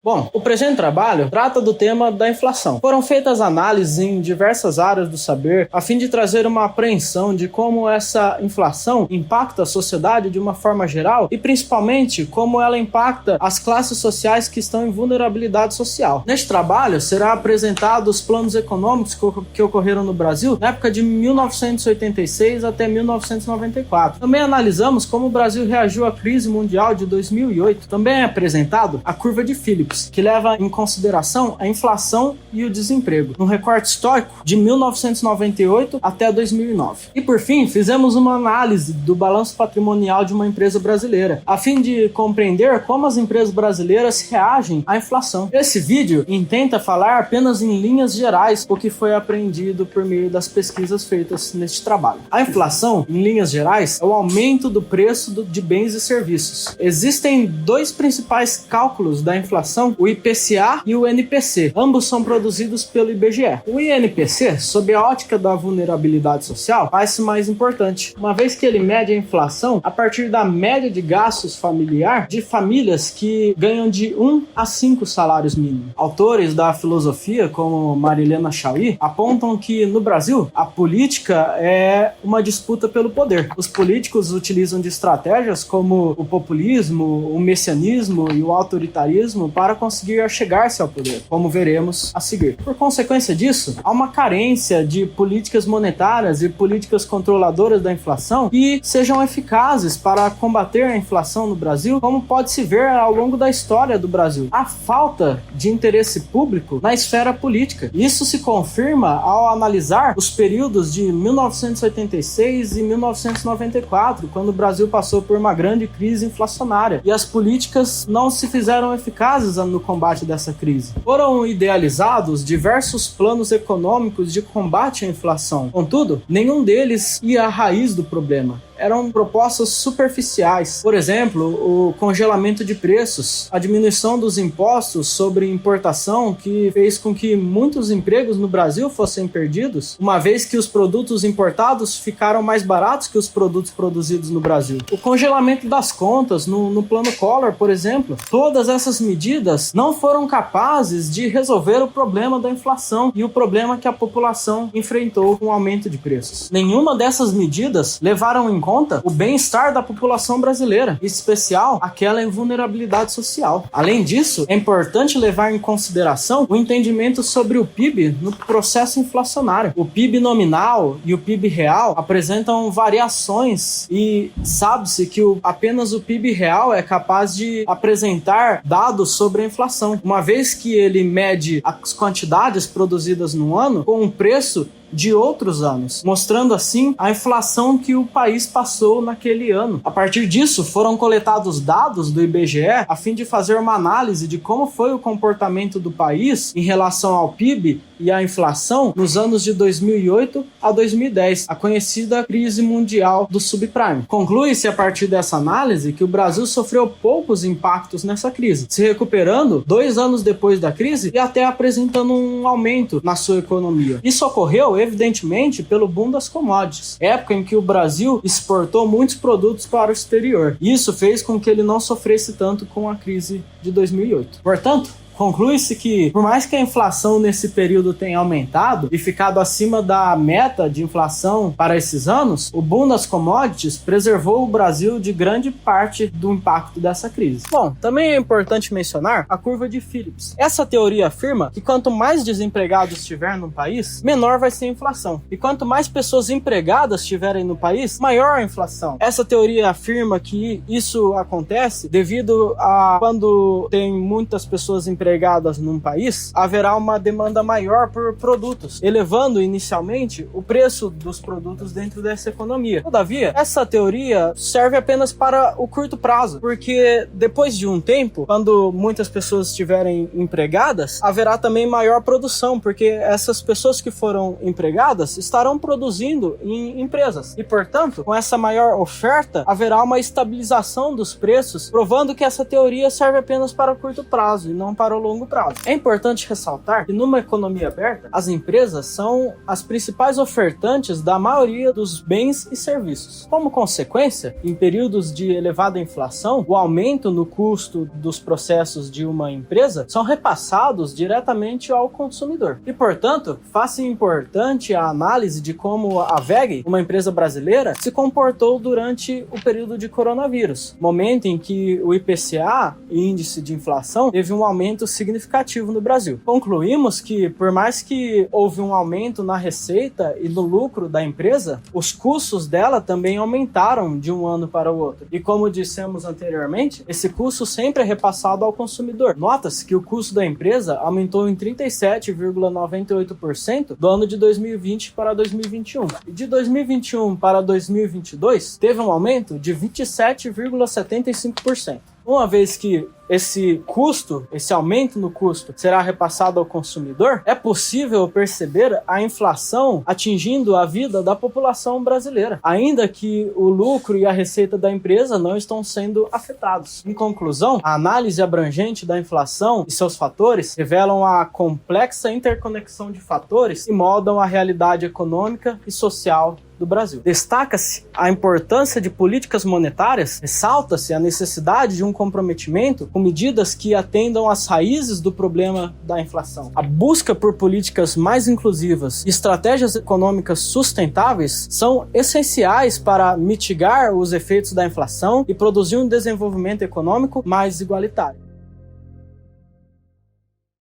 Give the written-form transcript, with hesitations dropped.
Bom, o presente trabalho trata do tema da inflação. Foram feitas análises em diversas áreas do saber a fim de trazer uma apreensão de como essa inflação impacta a sociedade de uma forma geral e principalmente como ela impacta as classes sociais que estão em vulnerabilidade social. Neste trabalho será apresentado os planos econômicos que ocorreram no Brasil na época de 1986 até 1994. Também analisamos como o Brasil reagiu à crise mundial de 2008. Também é apresentado a curva de Phillips, que leva em consideração a inflação e o desemprego, num recorte histórico de 1998 até 2009. E por fim, fizemos uma análise do balanço patrimonial de uma empresa brasileira, a fim de compreender como as empresas brasileiras reagem à inflação. Esse vídeo intenta falar apenas em linhas gerais o que foi aprendido por meio das pesquisas feitas neste trabalho. A inflação, em linhas gerais, é o aumento do preço de bens e serviços. Existem dois principais cálculos da inflação, o IPCA e o NPC. Ambos são produzidos pelo IBGE. O INPC, sob a ótica da vulnerabilidade social, faz-se mais importante, uma vez que ele mede a inflação a partir da média de gastos familiar de famílias que ganham de 1 a 5 salários mínimos. Autores da filosofia, como Marilena Chauí, apontam que no Brasil a política é uma disputa pelo poder. Os políticos utilizam de estratégias como o populismo, o messianismo e o autoritarismo para conseguir chegar-se ao poder, como veremos a seguir. Por consequência disso, há uma carência de políticas monetárias e políticas controladoras da inflação que sejam eficazes para combater a inflação no Brasil, como pode-se ver ao longo da história do Brasil. Há falta de interesse público na esfera política. Isso se confirma ao analisar os períodos de 1986 e 1994, quando o Brasil passou por uma grande crise inflacionária e as políticas não se fizeram eficazes no combate dessa crise. Foram idealizados diversos planos econômicos de combate à inflação. Contudo, nenhum deles ia à raiz do problema. Eram propostas superficiais. Por exemplo, o congelamento de preços, a diminuição dos impostos sobre importação, que fez com que muitos empregos no Brasil fossem perdidos, uma vez que os produtos importados ficaram mais baratos que os produtos produzidos no Brasil. O congelamento das contas no plano Collor, por exemplo. Todas essas medidas não foram capazes de resolver o problema da inflação e o problema que a população enfrentou com o aumento de preços. Nenhuma dessas medidas levaram em conta o bem-estar da população brasileira, em especial aquela em vulnerabilidade social. Além disso, é importante levar em consideração o entendimento sobre o PIB no processo inflacionário. O PIB nominal e o PIB real apresentam variações e sabe-se que apenas o PIB real é capaz de apresentar dados sobre a inflação, uma vez que ele mede as quantidades produzidas no ano com o preço de outros anos, mostrando assim a inflação que o país passou naquele ano. A partir disso, foram coletados dados do IBGE a fim de fazer uma análise de como foi o comportamento do país em relação ao PIB e à inflação nos anos de 2008 a 2010, a conhecida crise mundial do subprime. Conclui-se a partir dessa análise que o Brasil sofreu poucos impactos nessa crise, se recuperando 2 anos depois da crise e até apresentando um aumento na sua economia. Isso ocorreu evidentemente pelo boom das commodities, época em que o Brasil exportou muitos produtos para o exterior. Isso fez com que ele não sofresse tanto com a crise de 2008. Portanto, conclui-se que, por mais que a inflação nesse período tenha aumentado e ficado acima da meta de inflação para esses anos, o boom das commodities preservou o Brasil de grande parte do impacto dessa crise. Bom, também é importante mencionar a curva de Phillips. Essa teoria afirma que quanto mais desempregados tiver no país, menor vai ser a inflação. E quanto mais pessoas empregadas tiverem no país, maior a inflação. Essa teoria afirma que isso acontece devido a quando tem muitas pessoas empregadas num país, haverá uma demanda maior por produtos, elevando inicialmente o preço dos produtos dentro dessa economia. Todavia, essa teoria serve apenas para o curto prazo, porque depois de um tempo, quando muitas pessoas estiverem empregadas, haverá também maior produção, porque essas pessoas que foram empregadas estarão produzindo em empresas. E, portanto, com essa maior oferta, haverá uma estabilização dos preços, provando que essa teoria serve apenas para o curto prazo e não para para o longo prazo. É importante ressaltar que numa economia aberta, as empresas são as principais ofertantes da maioria dos bens e serviços. Como consequência, em períodos de elevada inflação, o aumento no custo dos processos de uma empresa são repassados diretamente ao consumidor. E, portanto, faz-se importante a análise de como a WEG, uma empresa brasileira, se comportou durante o período de coronavírus, momento em que o IPCA, índice de inflação, teve um aumento significativo no Brasil. Concluímos que, por mais que houve um aumento na receita e no lucro da empresa, os custos dela também aumentaram de um ano para o outro. E como dissemos anteriormente, esse custo sempre é repassado ao consumidor. Nota-se que o custo da empresa aumentou em 37,98% do ano de 2020 para 2021. E de 2021 para 2022, teve um aumento de 27,75%. Uma vez que esse aumento no custo será repassado ao consumidor, é possível perceber a inflação atingindo a vida da população brasileira, ainda que o lucro e a receita da empresa não estão sendo afetados. Em conclusão, a análise abrangente da inflação e seus fatores revelam a complexa interconexão de fatores que moldam a realidade econômica e social do Brasil. Destaca-se a importância de políticas monetárias, ressalta-se a necessidade de um comprometimento com medidas que atendam às raízes do problema da inflação. A busca por políticas mais inclusivas e estratégias econômicas sustentáveis são essenciais para mitigar os efeitos da inflação e produzir um desenvolvimento econômico mais igualitário.